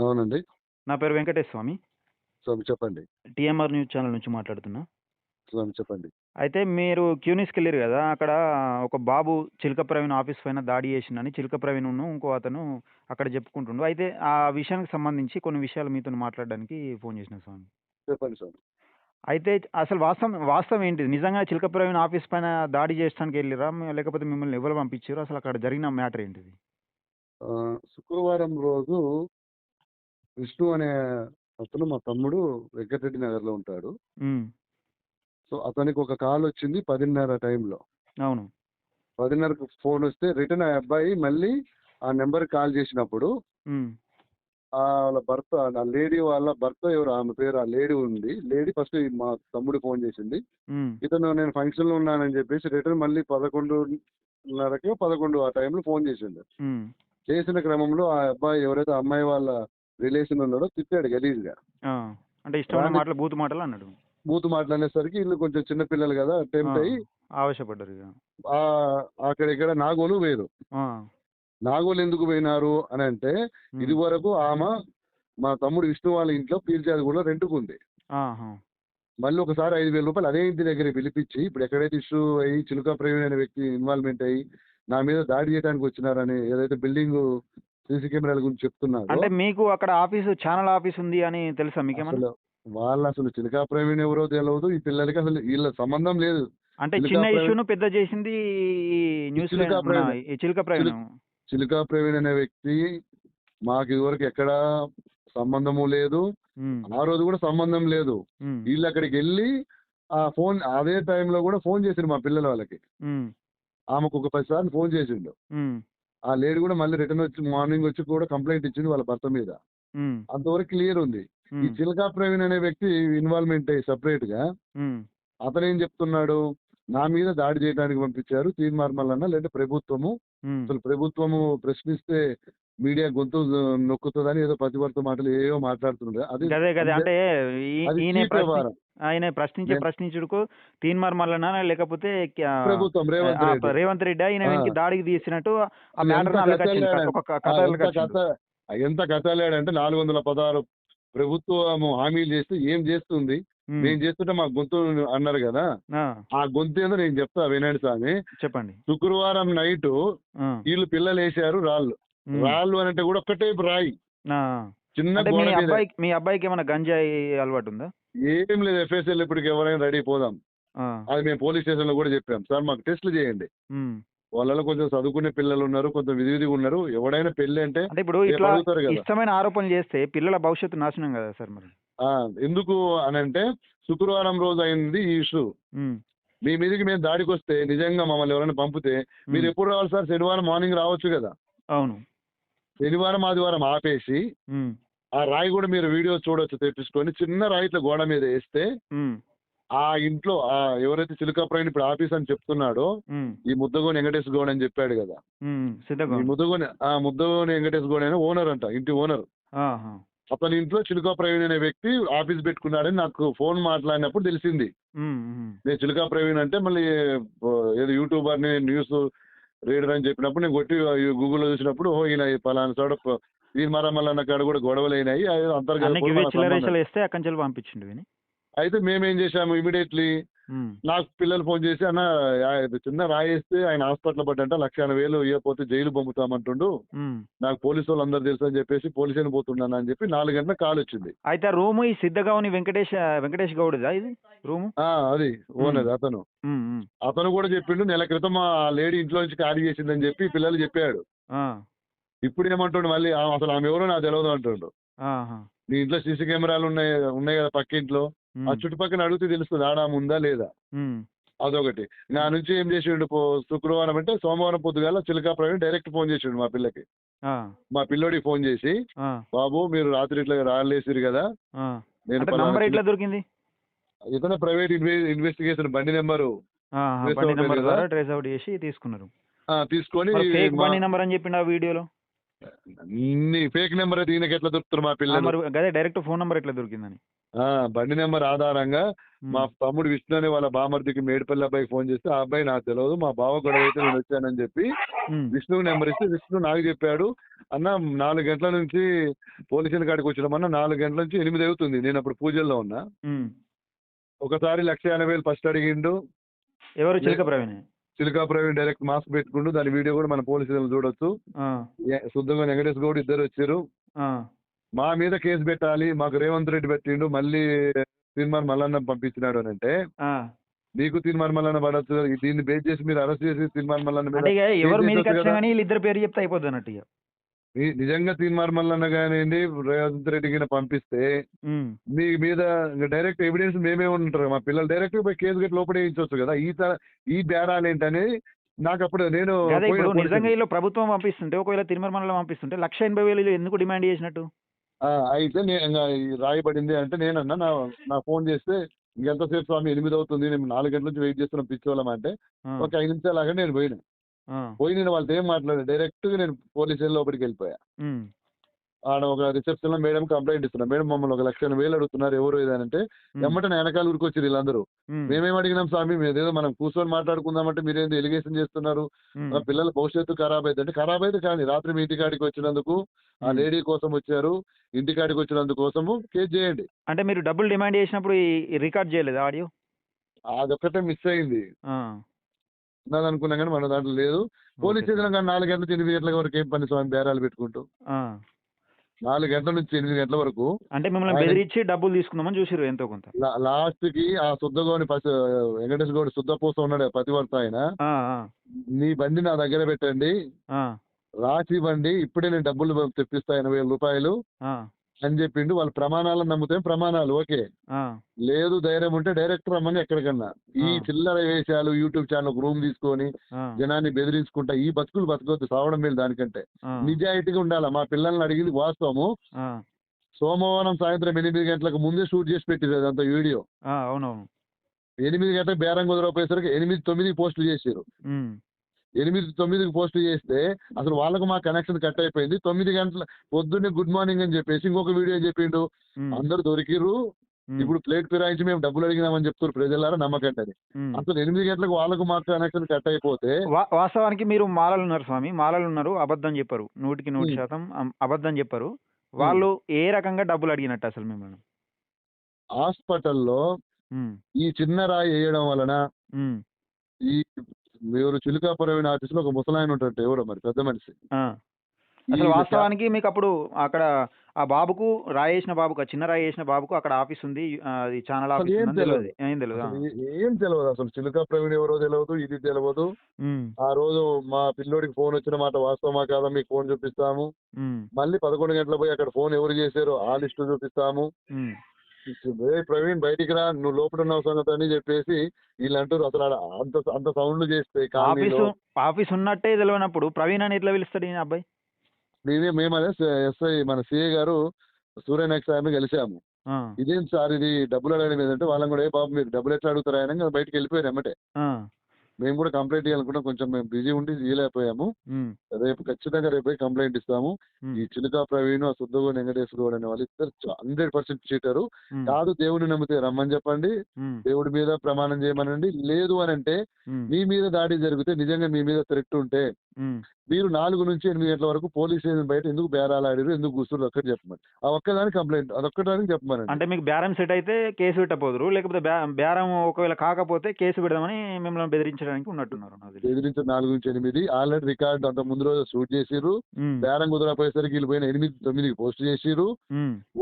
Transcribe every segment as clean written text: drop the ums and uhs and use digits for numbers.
అవునండి. నా పేరు వెంకటేష్ స్వామి. స్వామి చెప్పండి. టీఎంఆర్ న్యూస్ ఛానల్ నుంచి మాట్లాడుతున్నా. స్వామి చెప్పండి. అయితే మీరు క్యూనిస్‌కెళ్లిర్రు గదా! అక్కడ ఒక బాబు చిలక ప్రవీణ్ ఆఫీస్ పైన దాడి చేసిండని చిలక ప్రవీణ్‌ను ఇంకో అతను అక్కడ చెప్పుకుంటుండు. అయితే ఆ విషయానికి సంబంధించి కొన్ని విషయాలు మీతోని మాట్లాడడానికి ఫోను చేసిన స్వామి. చెప్పండి స్వామి. అయితే అసలు వాస్తవం ఏంటిది? నిజంగా చిలక ప్రవీణ్ ఆఫీస్ పైన దాడి చేసడానికి ఎళ్లిర్రా? లేకపోతే మిమ్మల్ని ఎవరు పంపించిర్రు? అసలు అక్కడ జరిగిన మ్యాటర్ ఏంటిది? శుక్రవారం రోజు విష్ణు అనే అతను మా తమ్ముడు వెంకటరెడ్డి నగర్‌లో ఉంటాడు. హ్మ్. సో, అతనికి ఒక కాలొచ్చింది 10:30 టైంలో. అవును. 10:30కి ఫోనొస్తే రిటర్న్ ఆ అబ్బాయి మళ్ళీ ఆ నంబర్‌కి కాల్ చేసినప్పుడు హ్మ్. వాళ్ళ భర్త ఆ లేడీ వాళ్ళ భర్త ఎవరో ఆమె పేరు ఆ లేడీ ఉంది. లేడీ ఫస్ట్ మా తమ్ముడికి ఫోన్ చేసింది. హ్మ్. ఇతను నేను ఫంక్షన్‌లో ఉన్నానని చెప్పేసి రిటర్న్ మళ్ళీ 11:30కో 11 ఆ టైంలో ఫోన్ చేసిండు. హ్మ్. చేసిన క్రమంలో ఆ అబ్బాయి ఎవరైతే అమ్మాయి వాళ్ళ రిలేషన్ ఉన్నాడో తిట్టాడు గలీజ్‌గా. ఆ! అంటే ఇష్టమైన రాని మాటలు బూతు మాటలు అన్నాడు. బూతు మాటలనేసరికి ఈళ్ళు కొంచెం చిన్న పిల్లలు గదా! ఆ! టెంప్ట్ అయ్యి ఆవేశపడ్డారిగ. అక్కడిక్కడ నాగోలు పోయిర్రు. ఆ! నాగోలు ఎందుకు పోయినారు అనంటే, హ్మ్. ఇదివరకు మా తమ్ముడు విష్ణు వాళ్ళ ఇంట్లో పీర్జాదిగూడలో రెంట్‌కుంది. ఆహా! మళ్ళీ ఒకసారి రూ. 5,000 అదే ఇంటి దగ్గరికి పిలిపిచ్చి, ఇప్పుడు ఎక్కడైతే ఇష్యూ అయ్యి చిలుక ప్రవీణ్ అనే వ్యక్తి ఇన్వాల్వ్‌మెంట్ అయ్యి, నా మీద దాడి చేయడానికి వచ్చినారని ఏదైతే బిల్డింగు సీసీ కెమెరాల గురించి చెప్తున్నారో, అంటే మీకు అక్కడ ఛానల్ ఆఫీస్ ఉంది అని తెలుసా మీకేమన్నా? అసలు వాళ్ళసలు చిలుకా ప్రవీణ్ ఎవరో తెలవదు. ఈ పిల్లలకి అసలు ఈళ్ళ సంబంధం లేదు. అంటే చిలుకా చిన్న ప్రవీణ్ ఇష్యూను పెద్ద చేసింది ఈ ఈ చిలుకా మన ప్రవీణ్ ఈ చిలక చిలు ప్రవీణ్. చిలుకా ప్రవీణ్ అనే వ్యక్తి మాకు ఇదివరకు ఎక్కడా సంబంధము లేదు. హ్మ్. ఆ రోజు గూడా సంబంధం లేదు. హ్మ్. ఈళ్ళక్కడికెళ్ళి ఆ ఫోన్ అదే టైంలో గూడా ఫోన్ చేసిండు మా పిల్లల వాళ్ళకి. హ్మ్. ఆమెకొక 10 సార్లు ఫోన్ చేసిండు. హ్మ్. ఆ లేడీ గూడా మళ్ళీ రిటర్న్ వచ్చి మార్నింగ్ వచ్చి కూడా కంప్లెయింట్ ఇచ్చింది వాళ్ళ భర్త మీద. హ్మ్. అంతవరకు క్లియర్ ఉంది. ఈ హ్మ్. చిలకా ప్రవీణ్ అనే వ్యక్తి ఇన్వాల్వ్‌మెంట్ అయ్యి సెపరేట్‌గా హ్మ్. అతనేం చెప్తున్నాడు, నా మీద దాడి చేయడానికి పంపించారు తీన్మార్ మల్లన్న లేదంటే ప్రభుత్వము. హ్మ్. అసలు ప్రభుత్వము ప్రశ్నిస్తే మీడియా గొంతు నొక్కుతదని ఏదో పతివర్త మాటలు ఏవేవో మాట్లాడుతున్నాడు. అది గదే. అది అంటే అది ఈయన చీప్ వ్యవహారం. ఆయన నేను ప్రశ్నించుడుకు తీన్మార్ మల్లన లేకపోతే ప్రభుత్వం రేవంత్ రెడ్డి. రేవంత్ రెడ్డా ఈయన ఆ! వెనక్కి దాడికి తీసినట్టు ఆ ఎంత మ్యాటర్‌ని అల్లకచ్చిండు. కథలాడాడు. ఒక ఆ! కథ అల్లకచ్చిండు. ఎంత కథలాడంటే 416 ప్రభుత్వము హామీలు చేస్తే ఏం చేస్తుంది? హ్మ్. మేము చేస్తుంటే మా గొంతు అన్నారు గదా! ఆ! ఆ గొంతేందో నేను చెప్తా వినండి స్వామి. చెప్పండి. శుక్రవారం నైటు ఆ! ఈళ్ళు పిల్లలేశారు రాళ్ళు. హ్మ్. రాళ్ళు అనంటే గూడా ఒక్కటే రాయి. ఆ! చిన్న అంటే గోడ మీదే. మీ అబ్బాయికేమన్నా గంజాయి అలవాటుందా? ఏం లేదు ఎఫ్ఎస్ఎల్ ఇప్పటికి ఎవరైనా రెడీ పోదాం. ఆ! అది మేము పోలీస్ స్టేషన్‌లో గూడా చెప్పాం. సార్ మాకు టెస్ట్‌లు చేయండి. హ్మ్. వాళ్ళలో కొంచెం చదువుకునే పిల్లలున్నారు. కొంచెం విధిగా ఉన్నారు. ఎవడైనా పెళ్లి అంటే అంటే ఇప్పుడు రేపు ఇట్లా అడుగుతారు గదా! ఇష్టమైన ఆరోపణలు చేస్తే పిల్లల భవిష్యత్తు నాశనం గదా సార్ మరి. ఆ! ఎందుకు అనంటే శుక్రవారం రోజు అయింది ఈ ఇష్యూ. హ్మ్. మీ మీదకి మేము దాడికొస్తే నిజంగా మమ్మల్ని ఎవరైనా పంపితే హ్మ్. మీరెప్పుడు రావాలి సార్? శనివారం మార్నింగ్ రావచ్చు గదా! అవును. శనివారం, ఆదివారం ఆపేసి హ్మ్. ఆ రాయి గూడా మీరు వీడియోస్ చూడొచ్చు తెప్పించుకొని చిన్న రాయి ఇట్లా గోడ మీద ఏస్తే హ్మ్. ఆ ఇంట్లో ఎవరైతే చిలుకప్రాయుడు ఇప్పుడు ఆఫీస్ అని చెప్తున్నాడో హ్మ్. ఈ ముద్దగోని వెంకటేష్ గౌడ్ అని చెప్పాడు గదా! హ్మ్. ఈ సిద్ధగోండి. ముద్దగోని వెంకటేష్ గౌడ్ ఆయన ఓనర్ అంట. ఇంటి ఓనర్. ఆహా! అతని ఇంట్లో చిలుక ప్రవీణ్ అనే వ్యక్తి ఆఫీస్ పెట్టుకున్నాడని నాకు ఫోన్ మాట్లాడినప్పుడు తెలిసింది. హ్మ్. హ్మ్. నేను చిలుకా ప్రవీణ్ అంటే మళ్ళీ ఏదో యూట్యూబర్‌ని న్యూస్ రీడర్ అని చెప్పినప్పుడు నేను కొట్టి గూగుల్‌లో చూసినప్పుడు ఓహో! ఈయన ఈ పలానా చోట తీన్మార్ మల్లన్న కాడ కూడా గొడవలయినాయి. అదేదో అంతర్గత అన్ని పోరు గివే మనకు సంబంధం. చిల్లరేషాలేస్తే అక్కంచెలు పంపించిండు వీన్ని. అయితే మేమేం చేశాము ఇమ్మీడియేట్‌లీ హ్మ్. నాకు పిల్లలు ఫోన్ చేసి "అన్న ఇది చిన్న రాయేస్తే ఆయన హాస్పిటల్‌లో పడ్డంట. 1,80,000 ఇయ్యకపోతే జైలుకి పంపుతామంటుండు. హ్మ్. నాకు పోలీసోళ్ళందరూ తెలుసని" చెప్పేసి పోలీస్ స్టేషన్ పోతున్నాను అని చెప్పి 4 గంటలకు కాలొచ్చింది. అయితే ఆ రూము ఈ సిద్ధగౌని వెంకటేష్ గౌడ్‌దా ఇది రూము? అది హ్మ్. ఓనర్ అతను. హ్మ్. హ్మ్. అతను కూడా చెప్పిండు నెల క్రితం ఆ లేడీ ఇంట్లో నుంచి ఖాళీ చేసిందని చెప్పి పిల్లలు చెప్పాడు. ఆ! ఇప్పుడేమంటుండు మళ్ళీ అసలు ఆమె ఎవరో నాకు తెలవదు అంటుండు. ఆహా! నీ ఇంట్లో సీసీ కెమెరాలు ఉన్నాయి కదా పక్కింట్లో. ఆ హ్మ్. చుట్టుపక్కల అడిగితే తెలుస్తది ఆడ ఆమె ఉందా లేదా? హ్మ్. అదొకటి. నా హ్మ్. నుంచి ఏం చేసిండు శుక్రవారం అంటే సోమవారం పొద్దుగాల చిలకా ప్రవీణ్ డైరెక్ట్ ఫోన్ చేసిండు మా పిల్లకి. ఆ! మా పిల్లోడికి ఫోన్ చేసి, ఆ! "బాబు మీరు రాత్రి ఇట్లా రాళ్ళేసిర్రు కదా! ఆ! నేను అంటే పలానా నంబర్ ఎట్లా దొరికింది? ఇతనే ప్రైవేట్ ఇన్వెస్టిగేషన్ బండి నంబరు ఆహా! ట్రేస్ బండి అవుట్ అయింది నంబర్ కదా! ద్వారా ట్రేస్ ఔట్ చేసి తీసుకున్నారు. తీసుకొని మరి ఫేక్ మా బండి నంబర్ అని చెప్పిండు ఆ వీడియోలో. అన్ని ఫేక్ నెంబర్ అయితే ఈయనకి ఎట్లా దొరుకుతారు మా పిల్లలు? మరి గదే డైరెక్ట్ ఫోన్ నంబర్ ఎట్లా దొరికిందని? బండి నెంబర్ ఆధారంగా మా తమ్ముడు విష్ణు అనే వాళ్ళ బామర్దికి మేడిపల్లి అబ్బాయికి ఫోన్ చేస్తే, ఆ అబ్బాయి నాకు తెలియదు, మా బావ గొడవ అయితే నేను వచ్చానని చెప్పి విష్ణువు నెంబర్ ఇస్తే విష్ణు నాకు చెప్పాడు, అన్న 4 గంటల నుంచి పోలీసుల కాడికి వచ్చినామన్న, 4 గంటల నుంచి 8 అవుతుంది, నేను అప్పుడు పూజల్లో ఉన్నా. ఒకసారి 1,50,000 ఫస్ట్ అడిగిండు. ఎవరు? చిలక ప్రవీణ్. చిలుకా ప్రవీణ్ డైరెక్ట్ మాస్క్ పెట్టుకుంటూ, దాని వీడియో కూడా మన పోలీసులు చూడొచ్చు. శుద్ధంగా వెంకటేష్ గౌడ్ ఇద్దరు వచ్చారు. మా మీద కేసు పెట్టాలి, మాకు రేవంత్ రెడ్డి పెట్టిండు, మళ్ళీ తీర్మాన్ మల్లన్న పంపించినాడు అని అంటే, నీకు తీర్మాన్ మల్లన్న పడచ్చు, దీన్ని బేస్ చేసి మీరు అరెస్ట్ చేసి తీర్మాన్ మల్లన్న మీద ఎవరు వీళ్ళిద్దరు పేరు చెప్తే అయిపోద్ది అన్నట్టు. నిజంగా తీర్మాన్ మల్లన్న కానివ్వండి, రేవంత్ రెడ్డికి పంపిస్తే మీ మీద డైరెక్ట్ ఎవిడెన్స్ మేమే ఉంటారు, మా పిల్లలు డైరెక్ట్ పోయి కేసు గట్టి లోపల వేయించవచ్చు కదా. ఈ బేరాలు ఏంటని నాకు అప్పుడు నేను నిజంగా వీళ్ళు ప్రభుత్వం పంపిస్తుంటే, ఒకవేళ తిరుమల మండలం పంపిస్తుంటే 1,80,000 ఎందుకు డిమాండ్ చేసినట్టు? అయితే రాయబడింది అంటే నేనన్నా, నా ఫోన్ చేస్తే ఇంకెంతసేపు స్వామి 8 అవుతుంది, నేను 4 గంటల నుంచి వెయిట్ చేస్తున్నాం పిచ్చోళ్ళం అంటే, ఒక 5 నిమిషాలు ఆగా నేను పోయి నేను వాళ్ళతో ఏం మాట్లాడాను, డైరెక్ట్ గా నేను పోలీస్ స్టేషన్ లోపలికి వెళ్ళిపోయా. ఆడ ఒక రిసెప్షన్ లో మేడం కంప్లైంట్ ఇస్తున్నా, మేడం మమ్మల్ని 1,00,000 అడుగుతున్నారు, ఎవరు ఏదంటే ఎమ్మట వెనకాల ఊరికి వచ్చారు వీళ్ళందరూ. మేమేం అడిగినాం స్వామి, మీరేదో మనం కూర్చొని మాట్లాడుకుందామంటే మీరేందో ఎలిగేషన్ చేస్తున్నారు, మా పిల్లల భవిష్యత్తు ఖరాబ్ అయితే అంటే, ఖరాబ్ అయితే కానీ రాత్రి మీ ఇంటికాడికి వచ్చినందుకు, ఆ లేడీ కోసం వచ్చారు, ఇంటికాడికి వచ్చినందుకోసము కేసు చేయండి. అంటే మీరు డబ్బులు డిమాండ్ చేసినప్పుడు రికార్డ్ చేయలేదు ఆడియో? అదొక్కటే మిస్ అయింది నాది అనుకున్నా, కానీ మన దాంట్లో లేదు. పోలీస్ స్టేషన్ కానీ 4 గంటల నుంచి 8 గంటల వరకు ఏం పని స్వామి బేరాలు పెట్టుకుంటూ? 4 గంటల నుంచి 8 గంటల వరకు అంటే మిమ్మల్ని బెదిరించి డబ్బులు తీసుకుందామని చూసిరు ఎంతో కొంత. లాస్ట్ కి ఆ శుద్ధగోని వెంకటేష్ గౌడ్ శుద్ధపూస ఉన్నాడు ప్రతివర్త ఆయన, నీ బండి నా దగ్గర పెట్టండి, రాసి ఇవ్వండి, ఇప్పుడే నేను డబ్బులు తెప్పిస్తా 80,000 రూపాయలు అని చెప్పిండు. వాళ్ళ ప్రమాణాలను నమ్మితే ప్రమాణాలు ఓకే, లేదు ధైర్యం ఉంటే డైరెక్ట్ రమ్మని ఎక్కడికన్నా. ఈ చిల్లర వేషాలు యూట్యూబ్ ఛానల్ రూమ్ తీసుకొని జనాన్ని బెదిరించుకుంటా ఈ బతుకులు బతకొద్దు, సావడం మీద దానికంటే నిజాయితీగా ఉండాలా. మా పిల్లల్ని అడిగింది వాస్తవము, సోమవారం సాయంత్రం 8 గంటలకు ముందే షూట్ చేసి పెట్టిరు అదంతా వీడియో. 8 గంటలకు బేరం కుదరపోయేసరికి 8-9 పోస్టులు చేసారు. 8-9కి పోస్ట్ చేస్తే అసలు వాళ్ళకు మా కనెక్షన్ కట్ అయిపోయింది. 9 గంటల పొద్దున్నే గుడ్ మార్నింగ్ అని చెప్పేసి ఇంకొక వీడియో చెప్పిండు, అందరు దొరికిర్రు, ఇప్పుడు ప్లేట్ ఫిరాయించి మేము డబ్బులు అడిగినామని చెప్తారు ప్రజలారా నమ్మకండి. అసలు 8 గంటలకు వాళ్ళకు మా కనెక్షన్ కట్ అయిపోతే, వాస్తవానికి మీరు మాలలు ఉన్నారు స్వామి, మాలలు ఉన్నారు, అబద్ధం చెప్పారు, 100% అబద్ధం చెప్పారు. వాళ్ళు ఏ రకంగా డబ్బులు అడిగినట్టు అసలు మిమ్మల్ని? హాస్పిటల్లో ఈ చిన్న రాయి వేయడం వలన ఈ మీరు చిలుకా ప్రవీణ్ ఆఫీస్ లో ఒక ముసలాయన ఉంటాడు, ఎవరో మరి పెద్ద మనిషి. అసలు వాస్తవానికి మీకు అప్పుడు అక్కడ ఆ బాబుకు రాయేసిన బాబుకు, చిన్న రాయేసిన బాబుకు అక్కడ ఆఫీస్ ఉంది, ఛానల్ ఆఫీస్ ఏం తెలియదు అసలు. చిలుకా ప్రవీణ్ ఎవరో తెలియదు, ఇది తెలియదు. ఆ రోజు మా పిల్లోడికి ఫోన్ వచ్చిన మాట వాస్తవమా కాదా మీకు ఫోన్ చూపిస్తాము, మళ్ళీ 11 గంటల పోయి అక్కడ ఫోన్ ఎవరు చేశారో ఆ లిస్టు చూపిస్తాము, ప్రవీణ్ బయటికి రా, నువ్వు లోపల ఉన్న సంగతి అని చెప్పేసి వీళ్ళు అంటారు. అసలు అంత సౌండ్ చేస్తే ఆఫీస్ ఉన్నట్టే తెలియనప్పుడు ప్రవీణ్ అని ఎట్లా పిలుస్తాడు ఈ అబ్బాయి? మేము అదే ఎస్ఐ మన సిఐ గారు సూర్యనాయక్ సార్ని కలిసాము. ఇదేం సార్ ఇది డబ్బులు అడగడం ఏదంటే, వాళ్ళని కూడా ఏ బాబు మీరు డబ్బులు ఎట్లా అడుగుతారా ఆయన బయటకు వెళ్ళిపోయారు ఎమ్మటే. మేము కూడా కంప్లైంట్ ఇవ్వాలనుకున్నాం, కొంచెం మేము బిజీ ఉండి ఇవ్వలేకపోయాము. రేపు ఖచ్చితంగా రేపు కంప్లైంట్ ఇస్తాము. ఈ చిలుకా ప్రవీణ్, ఆ శుద్ధగోని వెంకటేశ్వర గౌడ్ అనే వాళ్ళు ఇద్దరు 100% చీటరు. కాదు దేవుడిని నమ్మితే రమ్మని చెప్పండి, దేవుడి మీద ప్రమాణం చేయమనండి. లేదు అని అంటే మీ మీద దాడి జరిగితే, నిజంగా మీ మీద థ్రెట్ ఉంటే మీరు 4 నుంచి 8 గంటల వరకు పోలీస్ స్టేషన్ బయట ఎందుకు బేరాలు ఆడారు, ఎందుకు కూర్చున్నారు ఒక్కటి చెప్పమని. ఆ ఒక్కదానికి కంప్లైంట్, అదొక్కదానికి చెప్పమని. అంటే మీకు బేరం సెట్ అయితే కేసు పెట్టపోదురు, లేకపోతే బేరం ఒకవేళ కాకపోతే కేసు పెడదామని మిమ్మల్ని బెదిరించడానికి ఉన్నట్టున్నారు. బెదిరించిన 4 నుంచి 8 ఆల్రెడీ రికార్డు అంత ముందు రోజు షూట్ చేసిర్రు. బేరం కుదరపోయేసరికి వీళ్ళు పోయిన 8-9కి పోస్ట్ చేసిర్రు.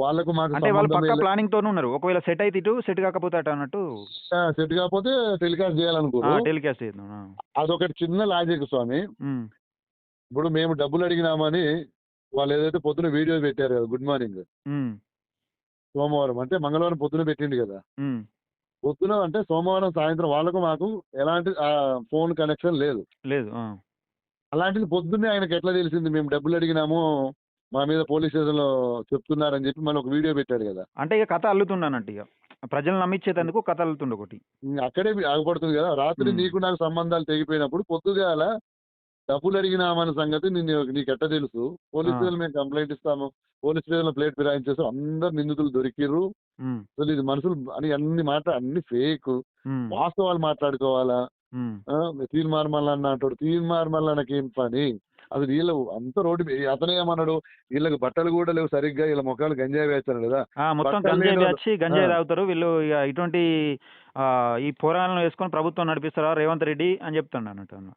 వాళ్ళకు మాకు ప్లానింగ్ తోనే ఉన్నారు, ఒకవేళ సెట్ అయితే ఇటు, సెట్ కాకపోతే అటు అన్నట్టు. సెట్ కాకపోతే టెలికాస్ట్ చేయాలనుకోరు, టెలికాస్ట్ చేద్దాం. అదొకటి చిన్న లాజిక్ స్వామి. ఇప్పుడు మేము డబ్బులు అడిగినామని వాళ్ళు ఏదైతే పొద్దున వీడియో పెట్టారు కదా, గుడ్ మార్నింగ్ సోమవారం అంటే మంగళవారం పొద్దున పెట్టిండు కదా, పొద్దున అంటే సోమవారం సాయంత్రం వాళ్ళకు మాకు ఎలాంటి ఫోన్ కనెక్షన్ లేదు. అలాంటిది పొద్దున్నే ఆయనకు ఎట్లా తెలిసింది మేము డబ్బులు అడిగినాము, మా మీద పోలీస్ స్టేషన్ లో చెప్తున్నారని చెప్పి మళ్ళీ ఒక వీడియో పెట్టాడు కదా. అంటే ఇక కథ అల్లుతుండనంట, ఇక ప్రజలు నమ్మించేందుకు కథ అల్లుతుండ ఒకటి. అక్కడే ఆగపడుతుంది కదా. రాత్రి నీకు నాకు సంబంధాలు తెగిపోయినప్పుడు పొద్దుగాల డబ్బులు అడిగినామన్న సంగతి నీకు ఎట్ట తెలుసు? పోలీస్ ఆ. స్టేషన్ మేము కంప్లైంట్ ఇస్తాము. పోలీస్ స్టేషన్‌లో ప్లేట్ ఫిరాయించేసాం. అందరు నిందితులు దొరికిర్రు. హ్మ్. అసలు ఇది మనుషులు అని అన్ని ఫేకు. హ్మ్. వాస్తవాలు మాట్లాడుకోవాలా? హ్మ్. తీన్మార్ మల్లన్న అంటాడు. తీన్మార్ మల్లన్నకేం పని? అసలు వీళ్ళు అంతా రోడ్డు మీద అతనేమన్నాడు? వీళ్ళకి బట్టలు కూడా లేవు సరిగ్గా. వీళ్ళ మొఖాలు గంజాయి వేస్తారు కదా! మొత్తం బట్టలు గంజాయి లేని వాళ్ళు బ్యాచ్ ఆ! గంజాయి తాగుతారు. వీళ్ళు ఇగ ఇటువంటి ఈ పోరాలను వేసుకొని ప్రభుత్వం నడిపిస్తారా రేవంత్ రెడ్డి అని చెప్తుండన్నట్టు అన్న.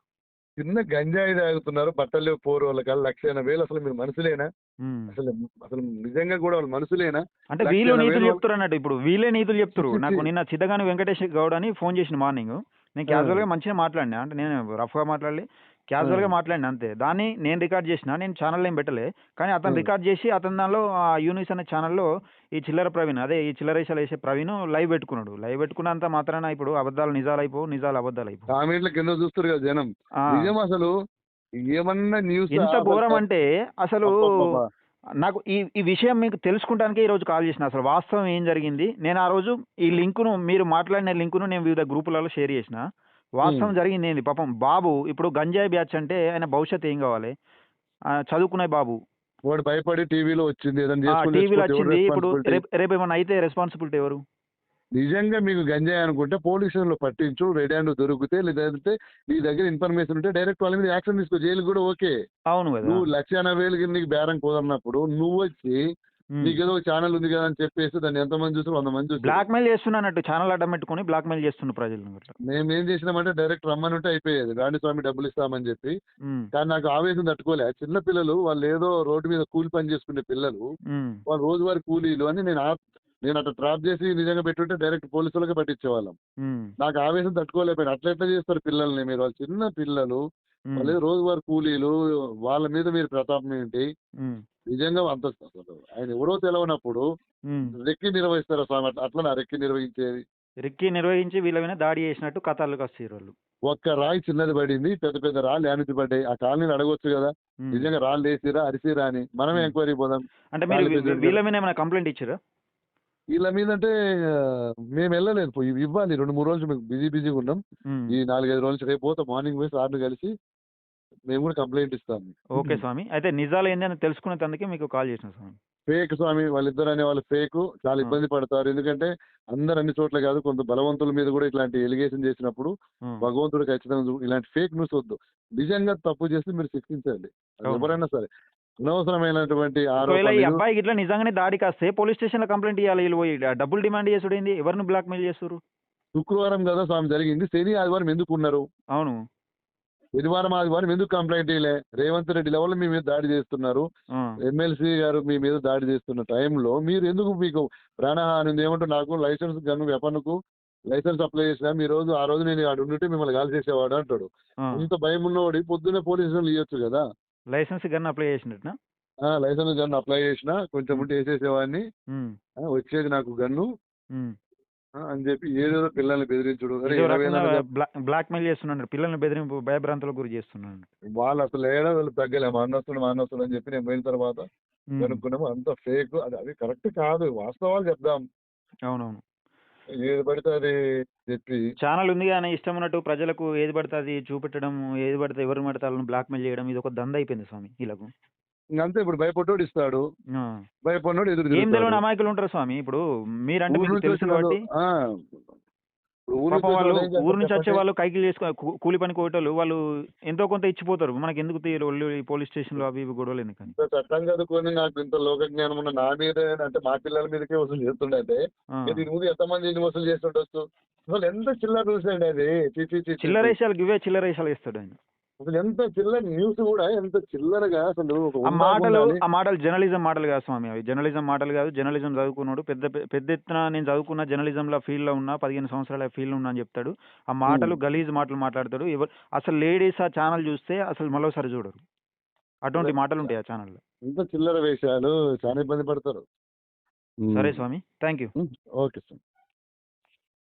చిన్న గంజాయి తాగుతున్నారు. బట్టలు లేవు పోరోళ్ళకల్లా 1,80,000 అసలు మీరు మనుషులేనా? హ్మ్. అసలు అసలు నిజంగా కూడా వాళ్ళు మనుషులేనా? అంటే వీళ్ళు 1,80,000 నీతులు వాళ్ళు చెప్తురన్నట్టు. ఇప్పుడు వీళ్ళే నీతులు ఛీ! చెప్తుర్రు. ఛీ! ఛీ! నాకు నిన్న చిత్తగాని వెంకటేష్ గౌడ్ అని ఫోన్ చేసిండు మార్నింగు. నేను ఆ! క్యాజువల్‌గా మంచిగా మాట్లాడినా. అంటే నేను రఫ్‌గా మాట్లాడలే. ఆ! క్యాజువల్‌గా మాట్లాడినా అంతే. దాన్ని నేను రికార్డ్ చేసినా. నేను ఛానెల్‌లో ఏం పెట్టలే. కానీ అతను హ్మ్. రికార్డ్ చేసి అతని దానిలో యూనిస్ అనే ఛానెల్‌లో ఈ చిల్లర ప్రవీణ్ అదే ఈ చిల్లరేషాలు ఏసే ప్రవీణ్ లైవ్ పెట్టుకున్నాడు. లైవ్ పెట్టుకున్నంత మాత్రాన ఇప్పుడు అబద్ధాలు నిజాలైపోవు. నిజాలు అబద్ధాలైపోవు. కామెంట్‌ల కింద చూస్తుర్రు కదా జనం. ఆ! నిజం అసలు ఏమన్నా న్యూసా ఎంత అసలు ఘోరమంటే అసలు అబ్బబ్బబ్బా! నాకు ఈ ఈ విషయం మీకు తెలుసుకుంటానికే ఈరోజు కాల్ చేసిన. అసలు వాస్తవం ఏం జరిగింది? నేను ఆ రోజు ఈ లింకును మీరు మాట్లాడిన లింకును నేను వివిధ గ్రూపులలో షేర్ చేసిన. హ్మ్. వాస్తవం జరిగిందేంది? పాపం బాబు ఇప్పుడు గంజాయి బ్యాచ్ అంటే ఆయన భవిష్యత్తు ఏం కావాలి? చదువుకునే బాబు. వాడు భయపడి టీవీలో వచ్చింది. ఏదైనా చేసుకొని టీవీలో చచ్చిపోతే ఎవడు వచ్చింది. ఇప్పుడు రెస్పాన్సిబిలిటీ? రేపేమన్నా అయితే రెస్పాన్సిబిలిటీ ఎవరు? నిజంగా మీకు గంజాయి అనుకుంటే పోలీస్ స్టేషన్‌లో పట్టించు. రెడ్ హ్యాండ్ దొరికితే లేదంటే నీ దగ్గర ఇన్ఫర్మేషన్ ఉంటే డైరెక్ట్ వాళ్ళ మీద యాక్షన్ తీసుకో. జైలుకి కూడా ఓకే. అవును గదా! నువ్వు 1,80,000కి నీకు బేరం కుదరనప్పుడు నువ్వొచ్చి హ్మ్. నీకేదో ఒక ఛానెల్ ఉంది కదా అని చెప్పేసి దాన్ని ఎంతమంది చూసారు? 100 మంది చూసారు. బ్లాక్‌మెయిల్ చేస్తున్నట్టు ఛానెల్ అడ్డం పెట్టుకొని బ్లాక్‌మెయిల్ చేస్తుండు ప్రజలను అట్లా. మేమేం చేసినామంటే డైరెక్ట్ రమ్మనుంటే అయిపోయేది. రాండి స్వామి డబ్బులిస్తామని చెప్పి. హ్మ్. కానీ నాకు ఆవేశం తట్టుకోలే. చిన్న పిల్లలు వాళ్ళేదో రోడ్డు మీద కూలి పని చేసుకునే పిల్లలు. హ్మ్. వాళ్ళు రోజువారీ కూలీలు అని నేను అట్లా ట్రాప్ చేసి నిజంగా పెట్టుంటే డైరెక్ట్ పోలీసులకే పట్టించేవాళ్ళం. హ్మ్. నాకు నాకు ఆవేశం తట్టుకోలేకపోయాను. అట్లా చేస్తారు పిల్లల్ని మీరు? వాళ్ళు చిన్న పిల్లలు. హ్మ్. వాళ్ళేదో రోజువారీ కూలీలు. వాళ్ళ మీద మీరు ప్రతాపం ఏంటి? హ్మ్. నిజంగా అంత అసలు ఆయన ఎవరో తెలవనప్పుడు హ్మ్. రెక్కి నిర్వహిస్తారా స్వామి? అట్లనా రెక్కి నిర్వహించేది? రెక్కి నిర్వహించి వీళ్ళ మీద దాడి చేసినట్టు కథలుకొచ్చిర్రోళ్ళు. ఒక్క రాయి చిన్నది పడింది. పెద్ద పెద్ద రాళ్ళు యానికి పడ్డాయి. ఆ కాలనీని అడగొచ్చు గదా! హ్మ్. నిజంగా రాళ్ళేసిర్రా? అరిసిర్రా అని. మనమే హ్మ్. ఎంక్వైరీకి పోదాం. అంటే మీరు రాళ్ళు బెదిరించారు వీళ్ళ కదా! మీద ఏమైనా కంప్లెయింట్ ఇచ్చిర్రా? ఈళ్ళ మీదంటే మేమెళ్ళలేదు. ఇవ్వాలి 2, 3 రోజులు మేము బిజీగున్నాం. హ్మ్. ఈ 4, 5 రోజుల నుంచి రేపు పోతాం. మార్నింగ్ పోయి సార్‌ని కలిసి మేము కూడా కంప్లెయింట్ ఇస్తాము. ఓకే స్వామి. అయితే నిజాలేంది అని తెలుసుకునేతందుకే మీకు కాల్ చేసిన స్వామి. ఫేక్ స్వామి. వాళ్ళిద్దరు అనేవాళ్ళు ఫేకు. చాలా ఆ! ఇబ్బంది పడతారు. ఎందుకంటే అందరూ అన్ని చోట్ల కాదు. కొంత బలవంతుల మీద కూడా ఇట్లాంటి ఎలిగేషన్ చేసినప్పుడు హ్మ్. భగవంతుడు ఖచ్చితంగా ఇలాంటి ఫేక్ న్యూస్ వద్దు. నిజంగా తప్పు చేస్తే మీరు శిక్షించండి. అది అవును. ఎవరైనా సరే. అనవసరమైనటువంటి ఒకవేళ ఈ ఆరోపణలు అబ్బాయి గిట్ల నిజంగానే దాడికొస్తే పోలీస్ స్టేషన్‌లో కంప్లెయింట్ ఇయ్యాలి ఈళ్ళు పోయి. డబ్బులు డిమాండ్ చేసుడేంది? ఎవరిని బ్లాక్‌మెయిల్ చేస్తుర్రు? శుక్రవారం కదా స్వామి జరిగింది. శని, ఆదివారం ఎందుకున్నారు? అవును. శనివారం, ఆదివారం ఎందుకు కంప్లెయింట్ ఇయలే? రేవంత్ రెడ్డి లెవెల్‌లో మీ మీద దాడి చేస్తున్నారు. ఆ! ఎమ్మెల్సీ గారు మీ మీద దాడి చేస్తున్న టైంలో మీరు ఎందుకు మీకు ప్రాణహాని ఉంది? ఏమంటారు నాకు లైసెన్స్ గన్ వెపన్‌కు లైసెన్స్ అప్లై చేసినా ఆ రోజు నేను ఆడ ఉండుంటే మిమ్మల్ని కాల్చేసేవాడు అంటాడు. ఆ! అంత భయం ఉన్నోడు పొద్దున్నే పోలీస్ స్టేషన్‌లో ఇయ్యొచ్చు కదా! లైసెన్స్ గన్ అప్లై చేసినట్టనా? లైసెన్స్ గన్ అప్లై చేసినా కొంచెం హ్మ్. ఉంటే ఏసేసేవాడిని. హ్మ్. వచ్చేది నాకు గన్ను హ్మ్. అని చెప్పి ఏదేదో పిల్లల్ని బెదిరించుడు. అరే ఇదో 20,000 రకంగా అన్న బ్లాక్‌మెయిల్ చేస్తున్నాడు. పిల్లల్ని బెదిరింపు భయభ్రాంతులకు గురి చేస్తున్నాడు. వాళ్ళు అసలు వీళ్ళు తగ్గలే. మా అన్నొస్తుండు అని చెప్పి నేను పోయిన తర్వాత హ్మ్. కనుక్కున్నాము. అంతా ఫేక్. అది కరెక్ట్ కాదు. వాస్తవాలు చెప్దాం. అవునవును. ఏది పడితే అది చెప్పి ఛానెల్ ఉంది గాని ఇష్టం ఉన్నట్టు ప్రజలకు ఏది పడితే అది చూపెట్టడం, ఏది పడితే ఎవరిని పడితే ఆళ్ళని బ్లాక్‌మెయిల్ చేయడం ఇదొక దంద అయిపోయింది స్వామి ఈళ్ళకు. ఇంకంతే ఇప్పుడు భయపడ్డోడు ఇస్తాడు. ఆ! భయపడినోడు ఎదురు ఏం తిరుగుతాడు. తెలవని అమాయకులుంటారు స్వామి. ఇప్పుడు మీరంటే ఊరు మీకు నుంచి తెలుసు వచ్చినోళ్ళు కాబట్టి ఇప్పుడు ఊరు నుంచి పాపం వచ్చిన వాళ్ళు వాళ్ళు ఏం ఊరు చేస్తారు నుంచి వచ్చే చెప్పండి? వాళ్ళు కైకిలు చేసుకొని కూలి పనికి పోయేటోళ్ళు వాళ్ళు ఎంతో కొంత ఇచ్చిపోతారు. మనకెందుకు లొల్లి ఈ పోలీస్ స్టేషన్‌లో అవి ఇవి గొడవలు ఎందుకని. ఇంత చట్టం చదువుకొని నాకు ఇంత లోక జ్ఞానం ఉన్న నా మీదే అంటే మా పిల్లల మీదకే వసూలు చేస్తుండంటే ఆ! దీని ముందు ఎంతమంది ఇన్ని వసూలు చేస్తుండొచ్చు? అసలు ఎంత చిల్లర న్యూస్ అండి అది. ఛీ! ఛీ! ఛీ! ఛీ! ఛీ! చిల్లరేషాలు గివే చిల్లరేషాలు ఏస్తాడాయన. అసలు ఎంత చిల్లర న్యూస్ కూడా ఎంత చిల్లరగా అసలు ఒక ఉండాలి. ఆ మాటలు జర్నలిజం మాటలు కాదు స్వామి అవి. జర్నలిజం మాటలు కాదు. జర్నలిజం చదువుకున్నోడు పెద్ద ఎత్తున నేను చదువుకున్న జర్నలిజంలో ఫీల్డ్‌లో ఉన్నా, 15 సంవత్సరాల ఫీల్డ్‌లో ఉన్నా అని చెప్తాడు. ఆ మాటలు గలీజ్ మాటలు మాట్లాడతాడు. అసలు లేడీస్ ఆ ఛానెల్ చూస్తే అసలు మరోసారి చూడరు. అదే అటువంటి మాటలుంటాయి ఆ ఛానెల్‌లో. ఇంత చిల్లర వేషాలు చాలా ఇబ్బంది పడతారు. సరే హ్మ్. స్వామి. Thank you. హ్మ్. Okay sir.